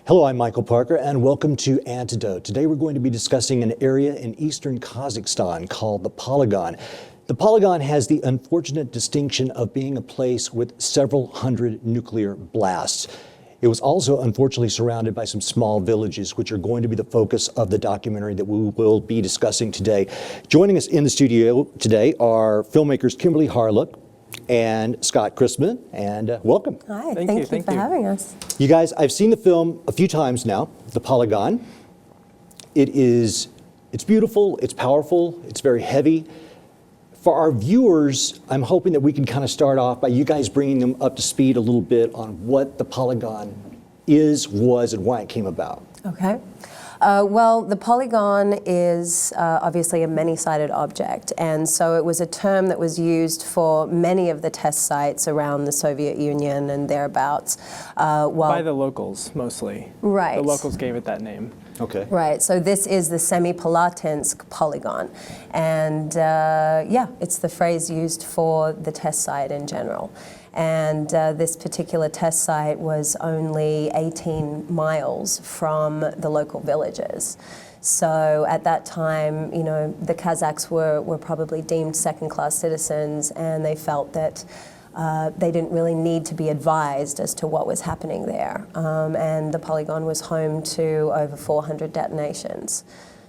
Hello, I'm Michael Parker, and welcome to Antidote. Today we're going to be discussing an area in eastern Kazakhstan called the Polygon. The Polygon has the unfortunate distinction of being a place with several hundred nuclear blasts. It was also unfortunately surrounded by some small villages, which are going to be the focus of the documentary that we will be discussing today. Joining us in the studio today are filmmakers Kimberley Hawryluk and Scott Chrisman, and welcome. Hi, thank you for having us. You guys, I've seen the film a few times now, The Polygon. It's beautiful, it's powerful, it's very heavy. For our viewers, I'm hoping that we can kind of start off by you guys bringing them up to speed a little bit on what the Polygon is, was, and why it came about. Okay. Well, the polygon is obviously a many-sided object, and so it was a term that was used for many of the test sites around the Soviet Union and thereabouts. By the locals, mostly. Right. The locals gave it that name. Okay. Right, so this is the Semipalatinsk polygon, and yeah, it's the phrase used for the test site in general. And this particular test site was only 18 miles from the local villages. So at that time, you know, the Kazakhs were probably deemed second-class citizens, and they felt that they didn't really need to be advised as to what was happening there. And the polygon was home to over 400 detonations.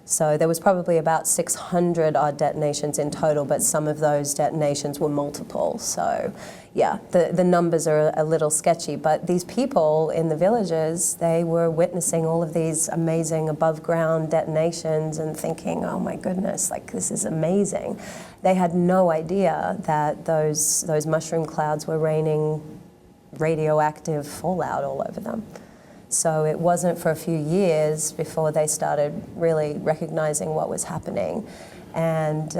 So there was probably about 600 odd detonations in total, but some of those detonations were multiple. So yeah, the numbers are a little sketchy, but these people in the villages, they were witnessing all of these amazing above ground detonations and thinking, oh my goodness, like this is amazing. They had no idea that those mushroom clouds were raining radioactive fallout all over them. So it wasn't for a few years before they started really recognizing what was happening. And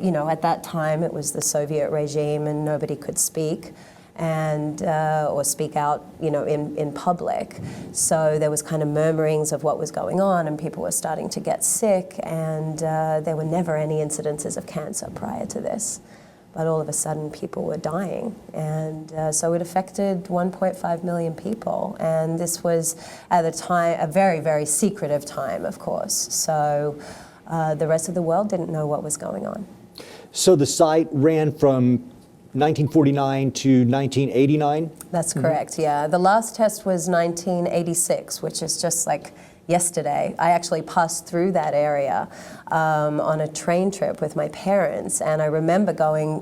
you know, at that time it was the Soviet regime and nobody could speak and or speak out, you know, in public. So there was kind of murmurings of what was going on, and people were starting to get sick, and there were never any incidences of cancer prior to this. But all of a sudden people were dying, and so it affected 1.5 million people, and this was at the time a very, very secretive time, of course, so the rest of the world didn't know what was going on. So the site ran from 1949 to 1989? That's correct, yeah. The last test was 1986, which is just like yesterday. I actually passed through that area on a train trip with my parents, and I remember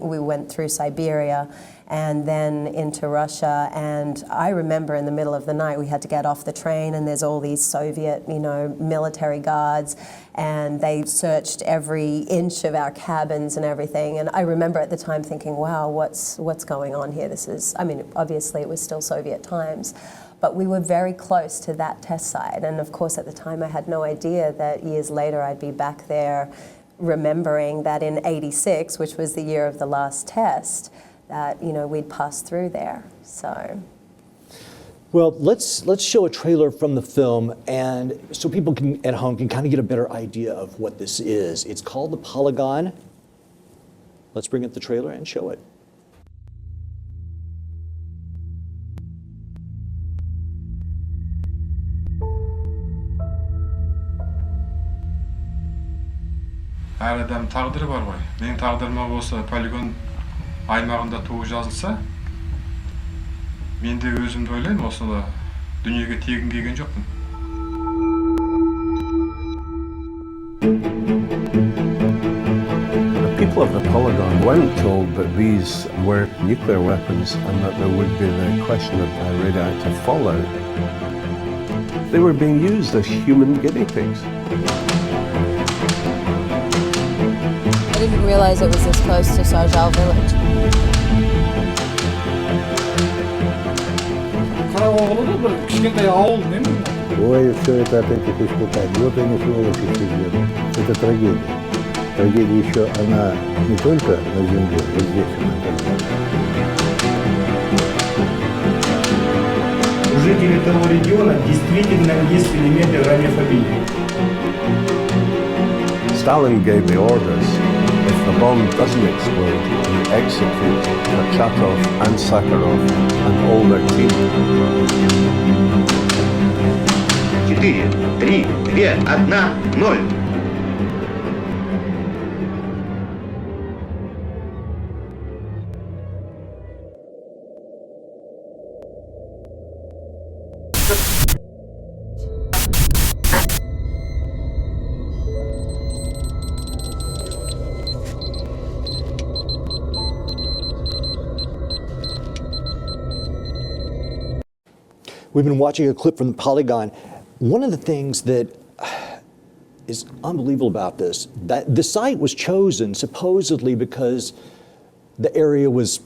we went through Siberia and then into Russia, and I remember in the middle of the night we had to get off the train, and there's all these Soviet, you know, military guards, and they searched every inch of our cabins and everything, and I remember at the time thinking, wow, what's going on here? This is, I mean, obviously it was still Soviet times, but we were very close to that test site. And of course, at the time, I had no idea that years later I'd be back there remembering that in '86, which was the year of the last test, that, you know, we'd passed through there, so. Well, let's show a trailer from the film, and so people at home can kind of get a better idea of what this is. It's called The Polygon. Let's bring up the trailer and show it. Әр адам тағдыры бар ғой. Менің тағдырыма осы полигон аймағында туып жазылса, мен де өзімді ойлаймын, осыны дүниеге тегін келген жоқпын. The people of the Polygon weren't told that these were nuclear weapons and that there would be the question of radioactive fallout. They were being used as human guinea pigs. I didn't realize it was this close to Sarzhal village. Ой, все это от этих испытаний. Вот они, сволочи, сидят. Это трагедия. Трагедия еще, она не только на земле, вот здесь она тоже. У жителей того региона действительно есть элементы радиофобии. Stalin gave the orders, if the bomb doesn't explode, you execute Kurchatov and Sakharov and all their team. 4, 3, 2, 1, 0. We've been watching a clip from the Polygon. One of the things that is unbelievable about this, that the site was chosen supposedly because the area was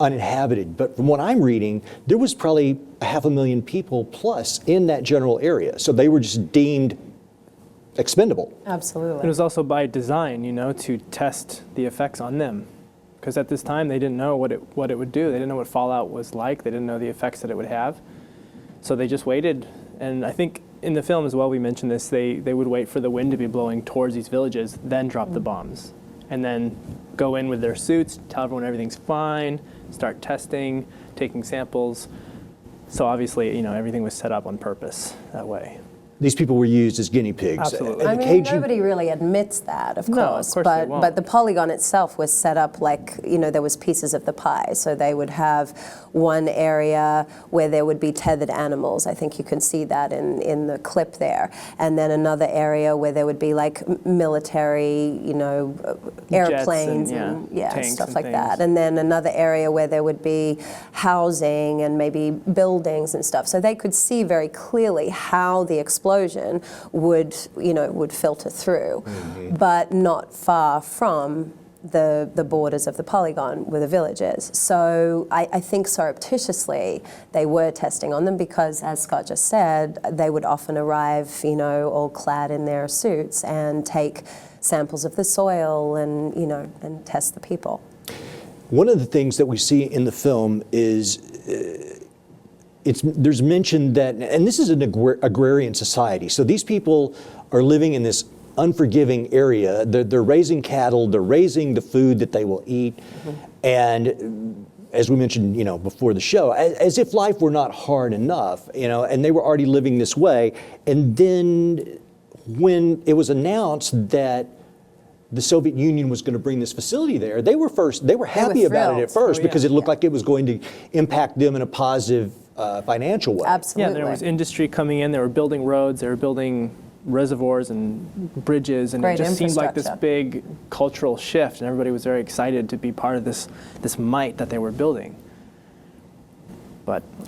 uninhabited. But from what I'm reading, there was probably 500,000 people plus in that general area. So they were just deemed expendable. Absolutely. It was also by design, you know, to test the effects on them. Because at this time, they didn't know what it would do. They didn't know what fallout was like. They didn't know the effects that it would have. So they just waited, and I think in the film as well we mentioned this, they would wait for the wind to be blowing towards these villages, then drop the bombs. And then go in with their suits, tell everyone everything's fine, start testing, taking samples. So obviously, you know, everything was set up on purpose that way. These people were used as guinea pigs. Absolutely. I mean, nobody really admits that, of course, they but won't. the Polygon itself was set up like, you know, there was pieces of the pie. So they would have one area where there would be tethered animals. I think you can see that in the clip there. And then another area where there would be like military, you know, airplanes and stuff like that. And then another area where there would be housing and maybe buildings and stuff. So they could see very clearly how the explosion would filter through, but not far from the borders of the Polygon were the villages. So I think surreptitiously they were testing on them because, as Scott just said, they would often arrive, you know, all clad in their suits and take samples of the soil and, you know, and test the people. One of the things that we see in the film is there's mention that, and this is an agrarian society, so these people are living in this unforgiving area. They're raising cattle, they're raising the food that they will eat, and as we mentioned, you know, before the show, as if life were not hard enough, you know, and they were already living this way. And then when it was announced that the Soviet Union was going to bring this facility there, they were happy about it at first because it looked like it was going to impact them in a positive financial way. Absolutely. Yeah, there was industry coming in, they were building roads, they were building reservoirs and bridges, and Great it just seemed like this infrastructure. big cultural shift, and everybody was very excited to be part of this might that they were building.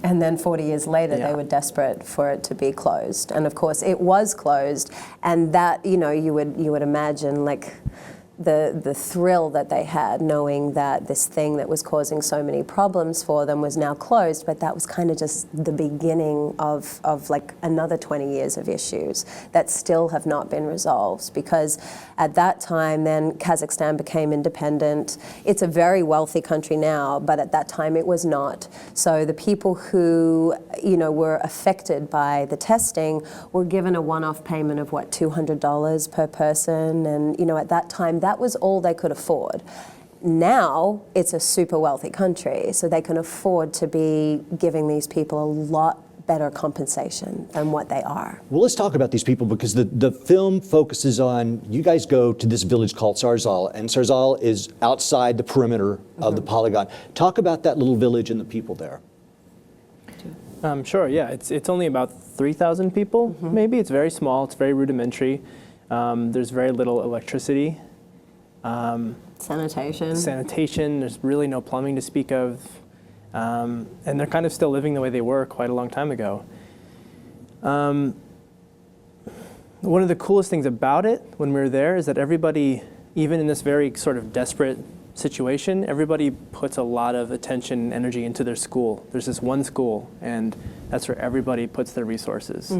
And then 40 years later, Yeah. they were desperate for it to be closed. And of course, it was closed. And that, you know, you would imagine like the thrill that they had knowing that this thing that was causing so many problems for them was now closed, but that was kind of just the beginning of like another 20 years of issues that still have not been resolved, because at that time then Kazakhstan became independent. It's a very wealthy country now, but at that time it was not. So the people who, you know, were affected by the testing were given a one-off payment of what, $200 per person, and you know, at that time that was all they could afford. Now it's a super wealthy country, so they can afford to be giving these people a lot better compensation than what they are. Well, let's talk about these people, because the film focuses on, you guys go to this village called Sarzhal, and Sarzhal is outside the perimeter of the Polygon. Talk about that little village and the people there. Sure, yeah, it's only about 3,000 people, maybe. It's very small, it's very rudimentary. There's very little electricity. Sanitation, there's really no plumbing to speak of. And they're kind of still living the way they were quite a long time ago. One of the coolest things about it when we were there is that everybody, even in this very sort of desperate situation, everybody puts a lot of attention and energy into their school. There's this one school, and that's where everybody puts their resources.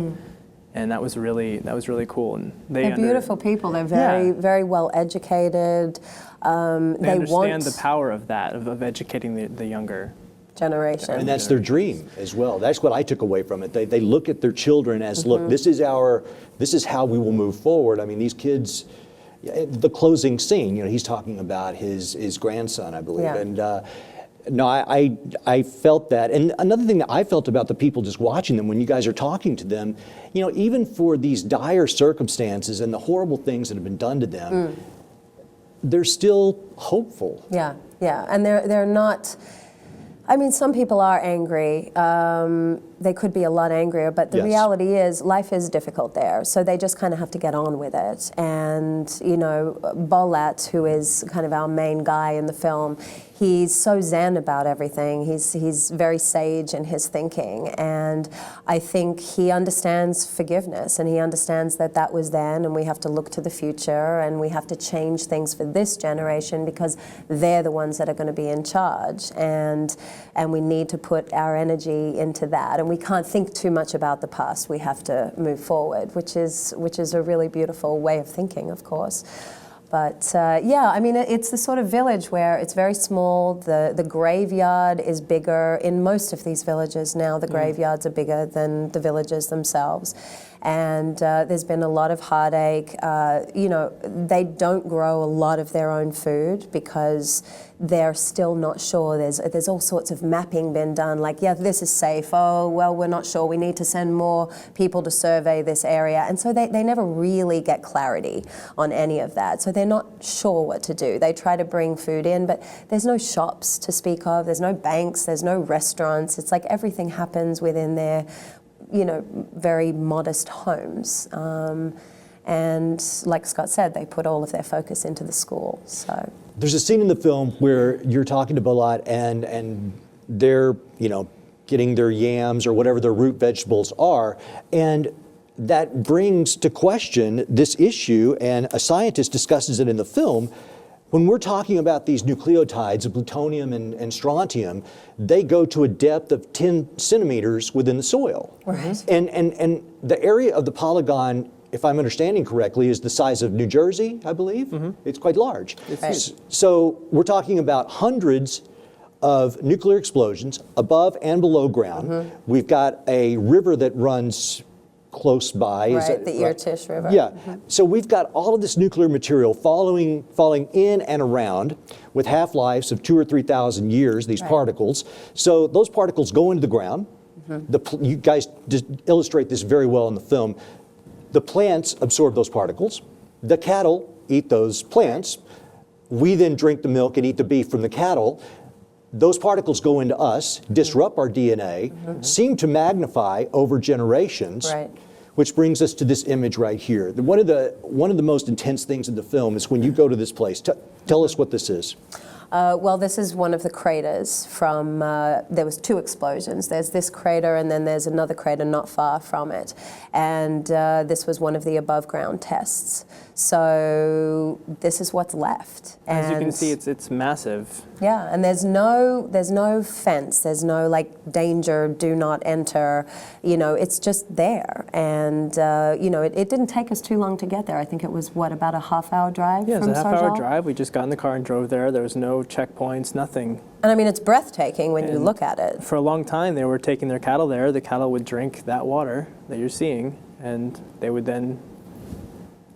And that was really cool. And they're beautiful people. They're very well educated. They understand the power of that, of educating the younger generation. And that's their dream as well. That's what I took away from it. They look at their children as, look, this is how we will move forward. I mean, these kids, the closing scene, you know, he's talking about his grandson, I believe. Yeah. And No, I felt that. And another thing that I felt about the people just watching them, when you guys are talking to them, you know, even for these dire circumstances and the horrible things that have been done to them, they're still hopeful. Yeah, yeah, and they're not. I mean, some people are angry. They could be a lot angrier, but the reality is life is difficult there. So they just kind of have to get on with it. And, you know, Bolat, who is kind of our main guy in the film, he's so zen about everything. He's very sage in his thinking. And I think he understands forgiveness, and he understands that that was then, and we have to look to the future, and we have to change things for this generation because they're the ones that are going to be in charge. And we need to put our energy into that. And we can't think too much about the past. We have to move forward, which is a really beautiful way of thinking, of course. But yeah, I mean, it's the sort of village where it's very small. The graveyard is bigger. In most of these villages now, the graveyards are bigger than the villages themselves. And there's been a lot of heartache. You know, they don't grow a lot of their own food because they're still not sure. There's all sorts of mapping been done, like, yeah, this is safe. Oh, well, we're not sure. We need to send more people to survey this area. And so they never really get clarity on any of that. So they're not sure what to do. They try to bring food in, but there's no shops to speak of. There's no banks. There's no restaurants. It's like everything happens within their, you know, very modest homes. And like Scott said, they put all of their focus into the school. So there's a scene in the film where you're talking to Bolat and they're, you know, getting their yams or whatever their root vegetables are, and that brings to question this issue, and a scientist discusses it in the film. When we're talking about these nucleotides of plutonium and strontium, they go to a depth of 10 centimeters within the soil. Right. And the area of the Polygon, if I'm understanding correctly, is the size of New Jersey, I believe. It's quite large. So we're talking about hundreds of nuclear explosions above and below ground. We've got a river that runs close by. Right, the Irtysh River. Yeah. So we've got all of this nuclear material falling in and around with half-lives of 2,000 or 3,000 years, these particles. So those particles go into the ground. You guys illustrate this very well in the film. The plants absorb those particles. The cattle eat those plants. We then drink the milk and eat the beef from the cattle. Those particles go into us, disrupt our DNA, seem to magnify over generations, which brings us to this image right here. One of the most intense things in the film is when you go to this place. Tell us what this is. Well, this is one of the craters from, there was 2 explosions. There's this crater and then there's another crater not far from it. And this was one of the above ground tests. So this is what's left. As you can see, it's massive. Yeah, and there's no fence. There's no like danger, do not enter. You know, it's just there. And you know, it didn't take us too long to get there. I think it was what, about a half-hour drive from Sarzhal? Yeah, it was a half-hour drive. We just got in the car and drove there. There was no checkpoints, nothing. And I mean, it's breathtaking when you look at it. For a long time, they were taking their cattle there. The cattle would drink that water that you're seeing, and they would then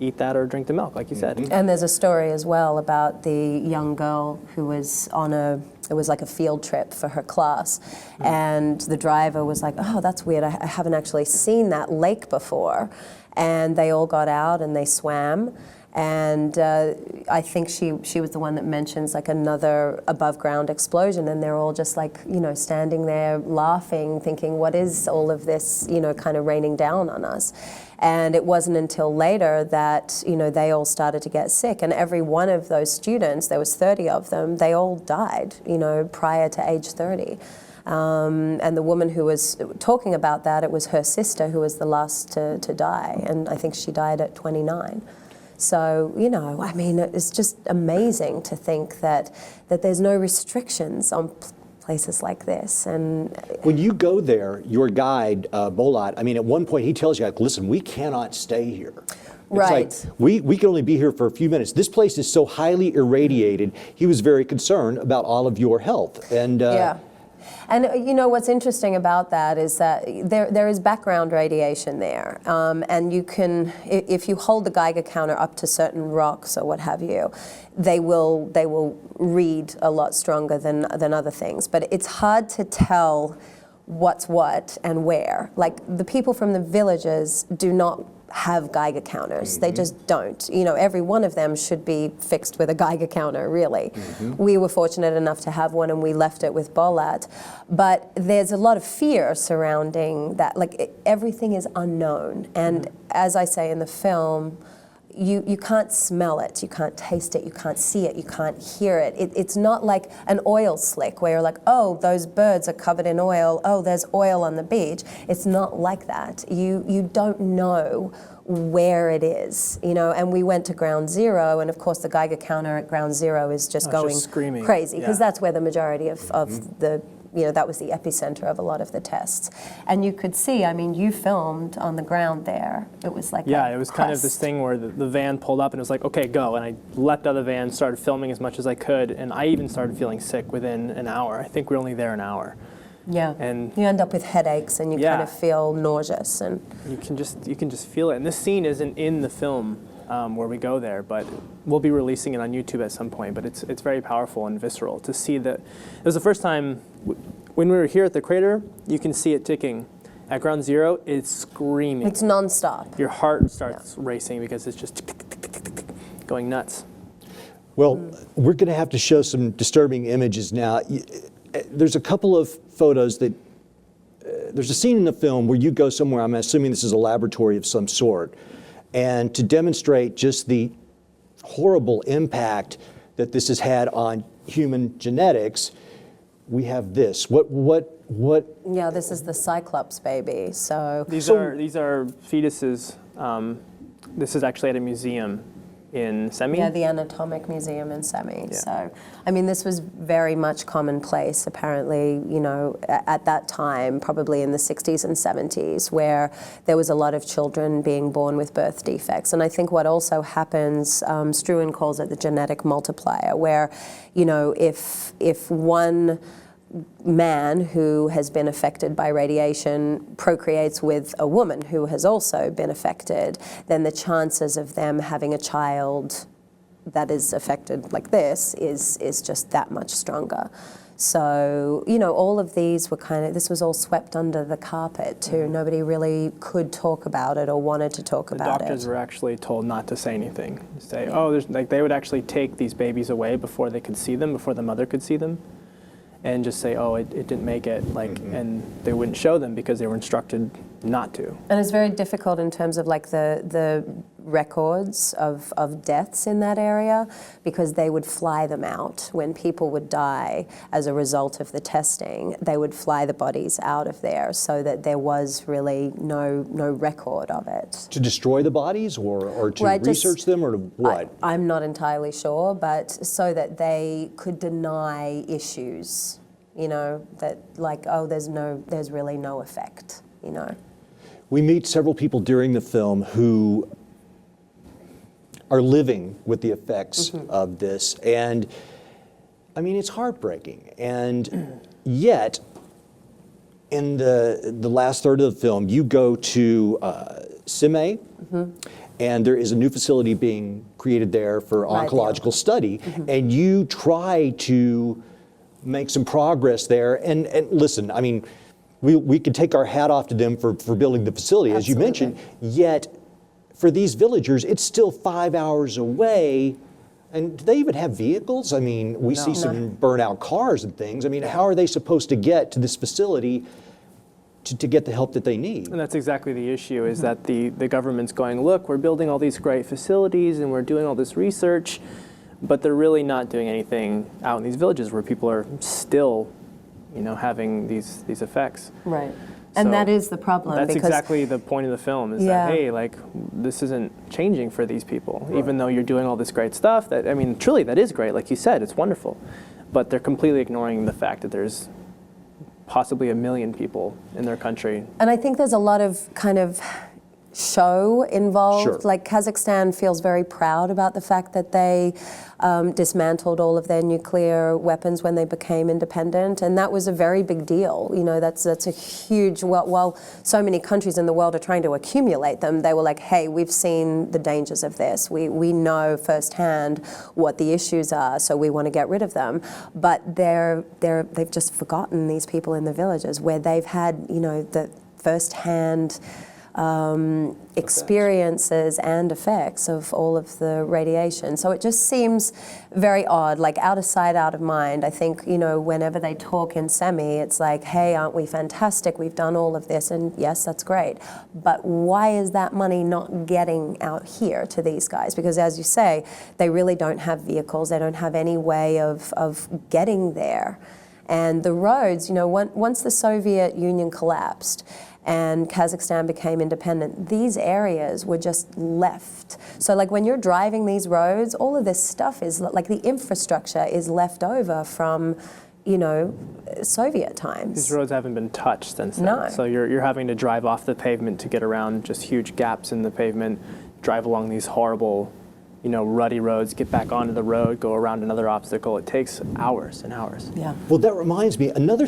eat that or drink the milk, like you said. And there's a story as well about the young girl who was on it was like a field trip for her class, and the driver was like, oh, that's weird, I haven't actually seen that lake before. And they all got out and they swam. And I think she was the one that mentions like another above ground explosion, and they're all just like, you know, standing there laughing, thinking, what is all of this, you know, kind of raining down on us? And it wasn't until later that, you know, they all started to get sick, and every one of those students, there was 30 of them, they all died, you know, prior to age 30. And the woman who was talking about that, it was her sister who was the last to die, and I think she died at 29. So, you know, I mean, it's just amazing to think that there's no restrictions on places like this. And when you go there, your guide, Bolat, I mean, at one point he tells you, like, listen, we cannot stay here. Right. It's like, we can only be here for a few minutes. This place is so highly irradiated. He was very concerned about all of your health. And And you know what's interesting about that is that there is background radiation there, and you can, if you hold the Geiger counter up to certain rocks or what have you, they will read a lot stronger than other things. But it's hard to tell what's what and where. Like the people from the villages do not have Geiger counters. They just don't. You know, every one of them should be fixed with a Geiger counter, really. We were fortunate enough to have one and we left it with Bolat. But there's a lot of fear surrounding that. Like everything is unknown. And as I say in the film, you can't smell it, you can't taste it, you can't see it, you can't hear it. It's not like an oil slick where you're like, oh, those birds are covered in oil, oh, there's oil on the beach. It's not like that. You don't know where it is, you know, and we went to ground zero, and of course the Geiger counter at ground zero is just going screaming. Crazy, because that's where the majority of the, you know, that was the epicenter of a lot of the tests. And you could see, I mean, you filmed on the ground there. It was like it was kind of this thing where the van pulled up and it was like, okay, go. And I leapt out of the van, started filming as much as I could, and I even started feeling sick within an hour. I think we were only there an hour. Yeah, and you end up with headaches and you kind of feel nauseous. And you can just feel it. And this scene isn't in the film where we go there, but we'll be releasing it on YouTube at some point. But it's very powerful and visceral to see that. It was the first time when we were here at the crater, you can see it ticking. At ground zero, it's screaming. It's nonstop. Your heart starts racing because it's just going nuts. Well, we're going to have to show some disturbing images now. There's a couple of photos that, there's a scene in the film where you go somewhere, I'm assuming this is a laboratory of some sort, and to demonstrate just the horrible impact that this has had on human genetics, we have this. What? Yeah, this is the cyclops baby. So these are fetuses. This is actually at a museum in Semi. Yeah, the Anatomic Museum in Semi. Yeah. So, I mean, this was very much commonplace, apparently, you know, at that time, probably in the 60s and 70s, where there was a lot of children being born with birth defects. And I think what also happens, Struan calls it the genetic multiplier, where, you know, if one man who has been affected by radiation procreates with a woman who has also been affected, then the chances of them having a child that is affected like this is just that much stronger. So, you know, all of these were this was all swept under the carpet too. Nobody really could talk about it or wanted to talk about it. The doctors were actually told not to say anything. Say, oh, they would actually take these babies away before they could see them, before the mother could see them, and just say, oh, it didn't make it, and they wouldn't show them because they were instructed not to. And it's very difficult in terms of like the records of deaths in that area, because they would fly them out. When people would die as a result of the testing, they would fly the bodies out of there so that there was really no record of it. To destroy the bodies or to research them or to what? I'm not entirely sure, but so that they could deny issues, you know, that like, oh, there's really no effect, you know. We meet several people during the film who are living with the effects of this, and I mean, it's heartbreaking. And yet, in the last third of the film, you go to Sime, and there is a new facility being created there for oncological study, and you try to make some progress there. And listen, I mean, we could take our hat off to them for building the facility, as you mentioned, yet for these villagers, it's still 5 hours away. And do they even have vehicles? I mean, we see some burnt-out cars and things. I mean, how are they supposed to get to this facility to get the help that they need? And that's exactly the issue, is that the government's going, look, we're building all these great facilities and we're doing all this research, but they're really not doing anything out in these villages where people are still, you know, having these effects. Right. And that is the problem. That's exactly the point of the film, is that, hey, like, this isn't changing for these people, even though you're doing all this great stuff. That, I mean, truly, that is great. Like you said, it's wonderful. But they're completely ignoring the fact that there's possibly 1 million people in their country. And I think there's a lot of kind of show involved. Sure. Like Kazakhstan feels very proud about the fact that they dismantled all of their nuclear weapons when they became independent, and that was a very big deal. You know, that's a huge. While so many countries in the world are trying to accumulate them, they were like, hey, we've seen the dangers of this. We know firsthand what the issues are, so we want to get rid of them. But they've just forgotten these people in the villages where they've had, you know, the firsthand experiences and effects of all of the radiation. So it just seems very odd, like out of sight, out of mind. I think, you know, whenever they talk in Semi, it's like, hey, aren't we fantastic? We've done all of this, and yes, that's great. But why is that money not getting out here to these guys? Because as you say, they really don't have vehicles. They don't have any way of getting there. And the roads, you know, once the Soviet Union collapsed, and Kazakhstan became independent, these areas were just left. So like when you're driving these roads, all of this stuff is, like the infrastructure is left over from, you know, Soviet times. These roads haven't been touched since then. No. So you're having to drive off the pavement to get around just huge gaps in the pavement, drive along these horrible, you know, rutty roads, get back onto the road, go around another obstacle. It takes hours and hours. Yeah. Well, that reminds me, another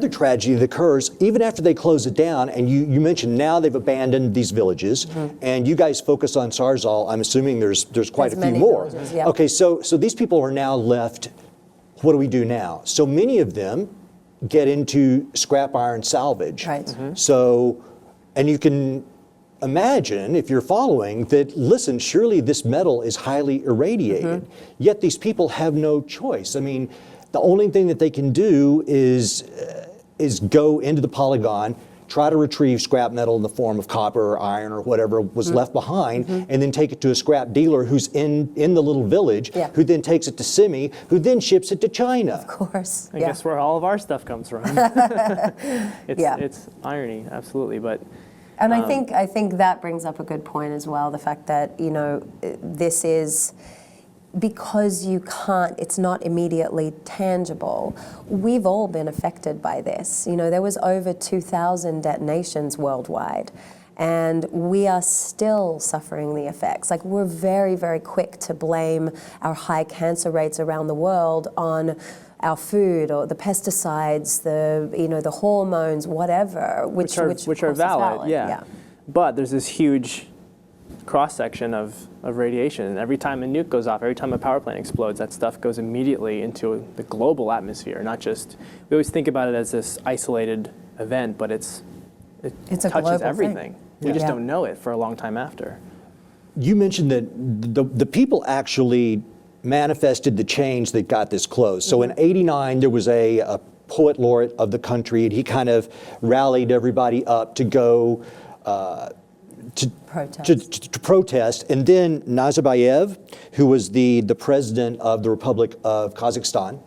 tragedy that occurs even after they close it down, and you mentioned now they've abandoned these villages, and you guys focus on Sarzhal. I'm assuming there's quite a few many more. villages, yeah. Okay, so these people are now left. What do we do now? So many of them get into scrap iron salvage. Right. So, and you can imagine, if you're following, that, listen, surely this metal is highly irradiated, yet these people have no choice. I mean, the only thing that they can do is go into the Polygon, try to retrieve scrap metal in the form of copper or iron or whatever was left behind, and then take it to a scrap dealer who's in the little village, who then takes it to Semi, who then ships it to China. Of course. I guess where all of our stuff comes from. It's irony, absolutely, but. And I think that brings up a good point as well, the fact that, you know, this is, because you can't, it's not immediately tangible, we've all been affected by this. You know, there was over 2,000 detonations worldwide, and we are still suffering the effects. Like, we're very, very quick to blame our high cancer rates around the world on our food or the pesticides, the hormones, whatever, which are of course valid, is yeah. But there's this huge cross-section of radiation, and every time a nuke goes off, every time a power plant explodes, that stuff goes immediately into the global atmosphere, not just, we always think about it as this isolated event, but it touches everything. We just don't know it for a long time after. You mentioned that the people actually manifested the change that got this close. So in '89, there was a poet laureate of the country, and he kind of rallied everybody up to go to protest. And then Nazarbayev, who was the president of the Republic of Kazakhstan,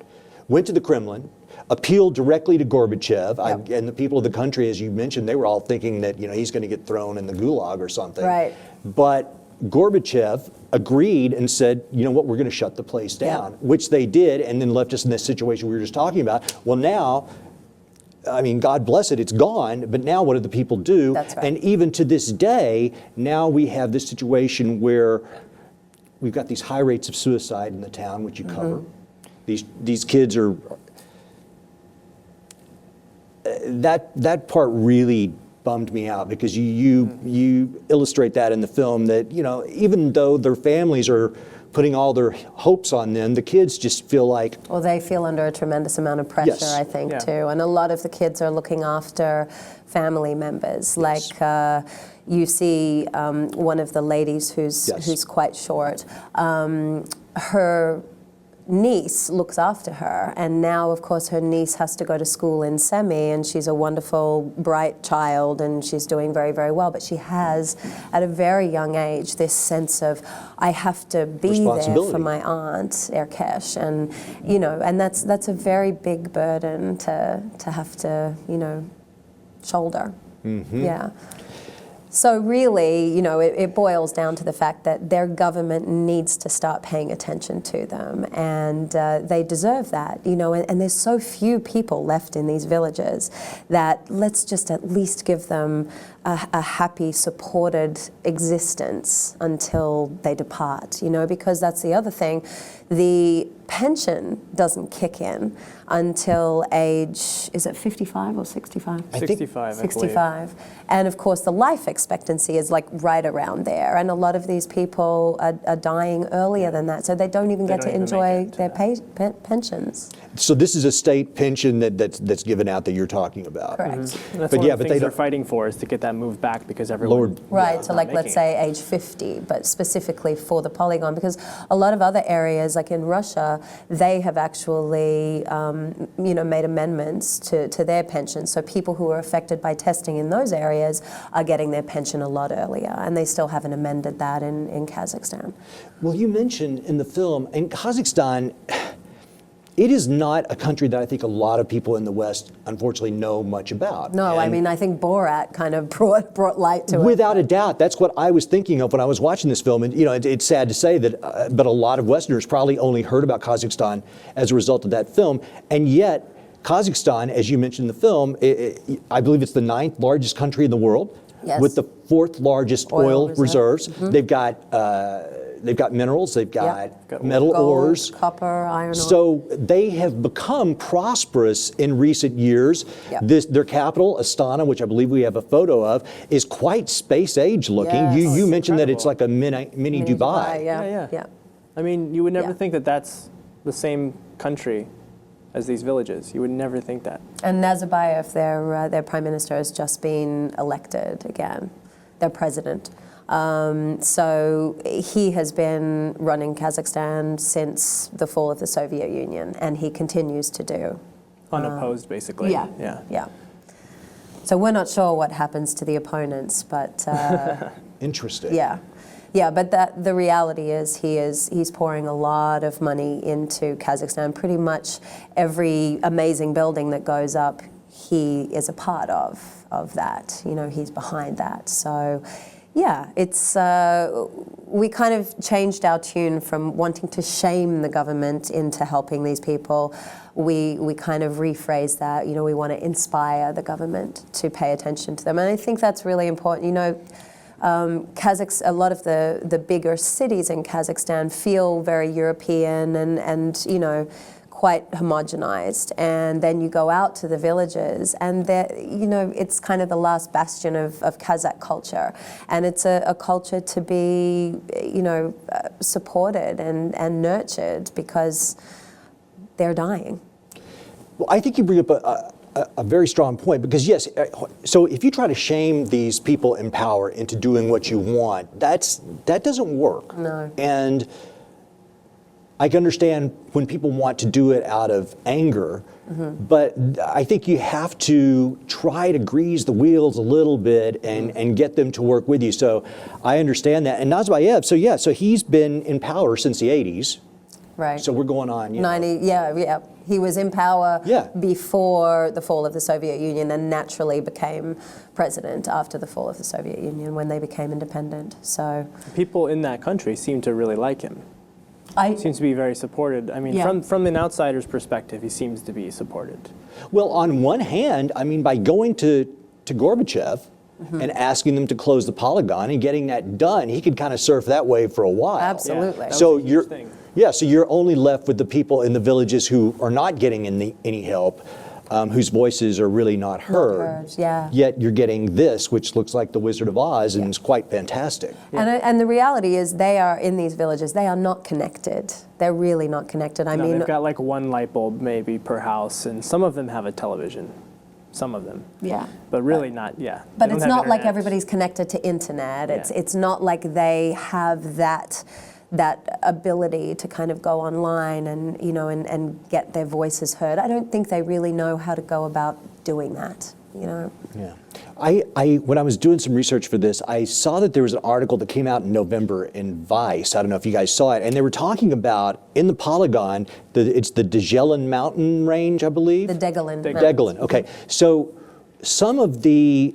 went to the Kremlin, appealed directly to Gorbachev, and the people of the country, as you mentioned, they were all thinking that, you know, he's going to get thrown in the gulag or something. Right. But Gorbachev agreed and said, you know what, we're going to shut the place down, which they did, and then left us in this situation we were just talking about. Well, now, I mean, God bless it, it's gone, but now what do the people do? That's right. And even to this day, now we have this situation where we've got these high rates of suicide in the town, which you cover. These kids are, that part really bummed me out, because you illustrate that in the film, that, you know, even though their families are putting all their hopes on them, the kids just feel like... Well, they feel under a tremendous amount of pressure, I think, too. And a lot of the kids are looking after family members. Like, you see one of the ladies who's quite short, her niece looks after her, and now of course her niece has to go to school in Semi, and she's a wonderful, bright child, and she's doing very, very well, but she has, at a very young age, this sense of, I have to be there for my aunt, Erkesh, and, you know, and that's a very big burden to have to, you know, shoulder. Yeah. So really, you know, it boils down to the fact that their government needs to start paying attention to them, and they deserve that, you know, and there's so few people left in these villages that let's just at least give them a happy, supported existence until they depart, you know, because that's the other thing. The pension doesn't kick in until age, is it 55 or 65? 65, I believe. 65. And of course, the life expectancy is like right around there. And a lot of these people are dying earlier than that, so they don't even get to enjoy their pensions. So this is a state pension that's given out that you're talking about. Correct. Mm-hmm. That's But one yeah, of the but things they they're don't- fighting for, is to get that moved back, because everyone Lowered. Right, so not like let's making say age 50, but specifically for the Polygon, because a lot of other areas, like in Russia, they have actually, you know, made amendments to their pensions. So people who are affected by testing in those areas are getting their pension a lot earlier, and they still haven't amended that in Kazakhstan. Well, you mentioned in the film, in Kazakhstan, it is not a country that I think a lot of people in the West, unfortunately, know much about. No, I And mean, I think Borat kind of brought light to it. without a doubt, that's what I was thinking of when I was watching this film. And you know, it's sad to say that, but a lot of Westerners probably only heard about Kazakhstan as a result of that film. And yet, Kazakhstan, as you mentioned in the film, I believe it's the 9th largest country in the world, Yes. with the 4th largest oil reserves. Mm-hmm. They've got minerals, they've got Got metal Gold, ores. copper, iron ore. So they have become prosperous in recent years. Yep. Their capital, Astana, which I believe we have a photo of, is quite space age looking. Yes. You Oh, mentioned that it's incredible. like a mini Dubai. Yeah. I mean, you would never Yeah. think that that's the same country as these villages. You would never think that. And Nazarbayev, their prime minister, has just been elected again, their president. So he has been running Kazakhstan since the fall of the Soviet Union, and he continues to do. Unopposed, basically. Yeah. So we're not sure what happens to the opponents, but Interesting. yeah. But the reality is he's pouring a lot of money into Kazakhstan. Pretty much every amazing building that goes up, he is a part of that. You know, he's behind that. So. Yeah, it's we kind of changed our tune from wanting to shame the government into helping these people. We kind of rephrased that. You know, we want to inspire the government to pay attention to them, and I think that's really important. You know, a lot of the bigger cities in Kazakhstan feel very European and you know, quite homogenized, and then you go out to the villages, and you know, it's kind of the last bastion of Kazakh culture, and it's a culture to be, you know, supported and nurtured, because they're dying. Well, I think you bring up a very strong point, because yes, so if you try to shame these people in power into doing what you want, that doesn't work. No. And I can understand when people want to do it out of anger, but I think you have to try to grease the wheels a little bit and get them to work with you. So I understand that. And Nazarbayev, so he's been in power since the 80s. Right. So we're going on, 90, yeah. He was in power before the fall of the Soviet Union, and naturally became president after the fall of the Soviet Union when they became independent. So People in that country seem to really like him. Seems to be very supported. I mean, Yeah. from an outsider's perspective, he seems to be supported. Well, on one hand, I mean, by going to Gorbachev and asking them to close the Polygon and getting that done, he could kind of surf that wave for a while. Absolutely. Yeah, that So was a huge you're, thing. so you're only left with the people in the villages who are not getting any help, whose voices are really not heard. yeah. Yet you're getting this, which looks like the Wizard of Oz, and is quite fantastic. And the reality is, they are in these villages. They are not connected. They're really not connected. I No, mean, they've got like one light bulb maybe per house, and some of them have a television. Some of them. yeah. But really not, yeah. But They it's don't have not like internet. everybody's connected to internet. Yeah. It's not like they have that ability to kind of go online and, you know, and get their voices heard. I don't think they really know how to go about doing that, you know. Yeah. When I was doing some research for this, I saw that there was an article that came out in November in Vice. I don't know if you guys saw it. And they were talking about, in the Polygon, it's the Djelan mountain range, I believe? The Djelan. Djelan, okay. So some of the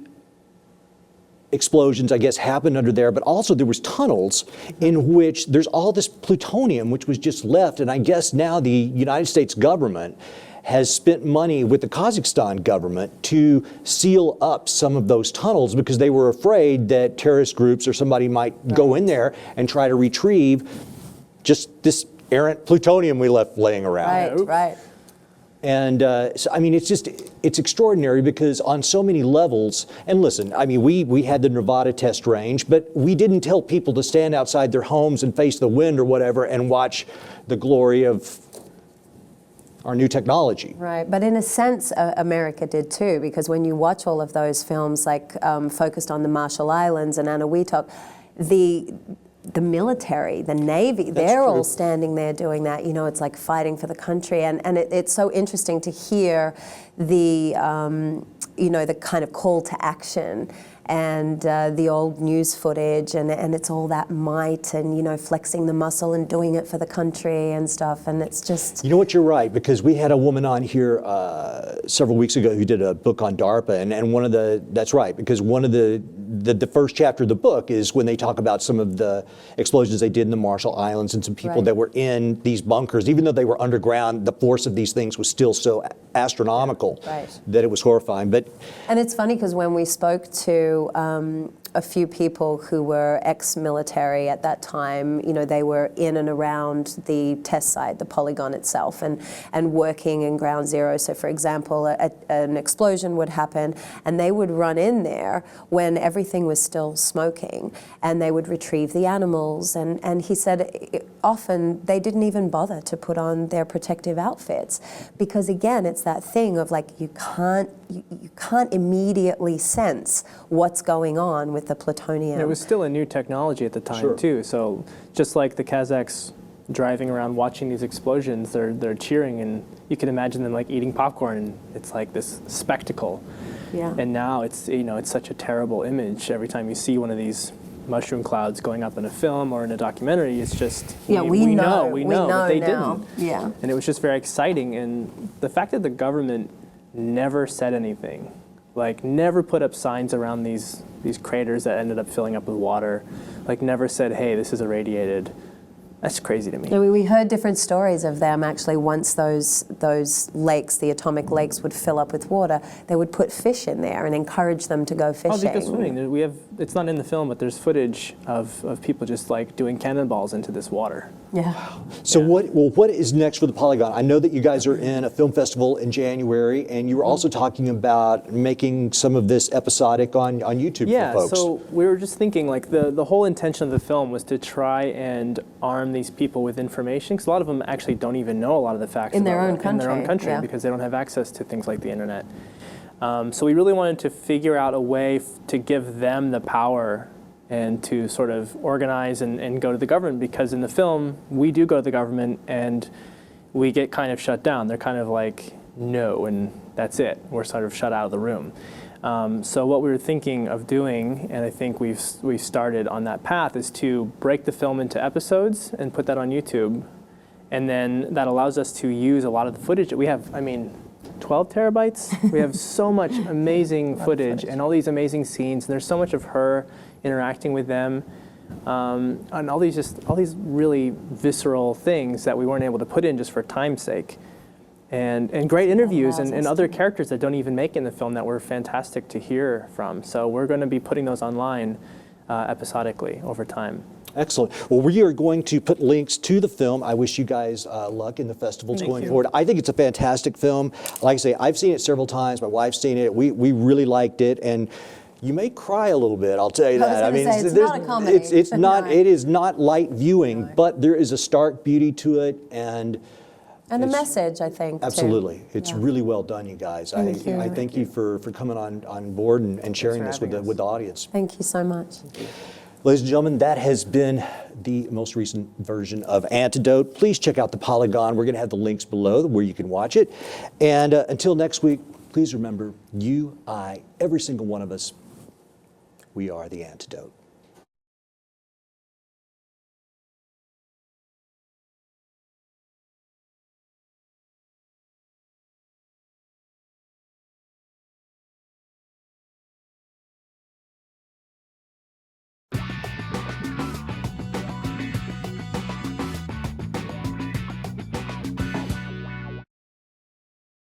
explosions, I guess, happened under there, but also there was tunnels in which there's all this plutonium which was just left, and I guess now the United States government has spent money with the Kazakhstan government to seal up some of those tunnels because they were afraid that terrorist groups or somebody might go in there and try to retrieve just this errant plutonium we left laying around. Right. And so, I mean, it's extraordinary because on so many levels, and listen, I mean, we had the Nevada test range, but we didn't tell people to stand outside their homes and face the wind or whatever and watch the glory of our new technology. Right, but in a sense, America did too, because when you watch all of those films, like focused on the Marshall Islands and Anahuac, the military, the Navy, they're all standing there doing that. You know, it's like fighting for the country. And it's so interesting to hear the, you know, the kind of call to action and the old news footage, and it's all that might and, you know, flexing the muscle and doing it for the country and stuff. And it's just... You know what, you're right, because we had a woman on here several weeks ago who did a book on DARPA, and one of the, that's right, because one of the first chapter of the book is when they talk about some of the explosions they did in the Marshall Islands and some people that were in these bunkers. Even though they were underground, the force of these things was still so astronomical that it was horrifying. But and it's funny because when we spoke to a few people who were ex-military at that time, you know, they were in and around the test site, the Polygon itself, and working in ground zero. So for example, an explosion would happen and they would run in there when everything was still smoking, and they would retrieve the animals. And he said often they didn't even bother to put on their protective outfits because, again, it's that thing of like you can't immediately sense what's going on with the plutonium. It was still a new technology at the time too. So just like the Kazakhs driving around watching these explosions, they're cheering, and you can imagine them like eating popcorn, and it's like this spectacle. Yeah. And now it's, you know, it's such a terrible image every time you see one of these mushroom clouds going up in a film or in a documentary. It's just we know, but they now. didn't. Yeah. And it was just very exciting, and the fact that the government never said anything, like never put up signs around these craters that ended up filling up with water, like never said, hey, this is irradiated. That's crazy to me. Yeah, we heard different stories of them actually. Once those lakes, the atomic lakes, would fill up with water, they would put fish in there and encourage them to go fishing. Oh, they go swimming. We have, it's not in the film, but there's footage of people just like doing cannonballs into this water. Yeah. So what is next for the Polygon? I know that you guys are in a film festival in January, and you were also talking about making some of this episodic on YouTube for folks. Yeah, so we were just thinking, like, the whole intention of the film was to try and arm these people with information, because a lot of them actually don't even know a lot of the facts in their own country, because they don't have access to things like the internet. So we really wanted to figure out a way to give them the power and to sort of organize and go to the government, because in the film, we do go to the government and we get kind of shut down. They're kind of like, no, and that's it. We're sort of shut out of the room. So what we were thinking of doing, and I think we've started on that path, is to break the film into episodes and put that on YouTube. And then that allows us to use a lot of the footage that we have. I mean, 12 terabytes? We have so much amazing footage and all these amazing scenes. And there's so much of her interacting with them, and all these really visceral things that we weren't able to put in just for time's sake. And great interviews and other characters that don't even make it in the film that were fantastic to hear from. So we're going to be putting those online episodically over time. Excellent. Well, we are going to put links to the film. I wish you guys luck in the festivals going forward. I think it's a fantastic film. Like I say, I've seen it several times. My wife's seen it. We really liked it. And you may cry a little bit, I'll tell you that. I mean, it's not a comedy. It is not light viewing, but there is a stark beauty to it, and a message, I think. Absolutely. Too. It's really well done, you guys. I thank you for coming on board and sharing this with the audience. Thank you so much. Ladies and gentlemen, that has been the most recent version of Antidote. Please check out the Polygon. We're going to have the links below where you can watch it. And until next week, please remember, you, I, every single one of us, we are the antidote.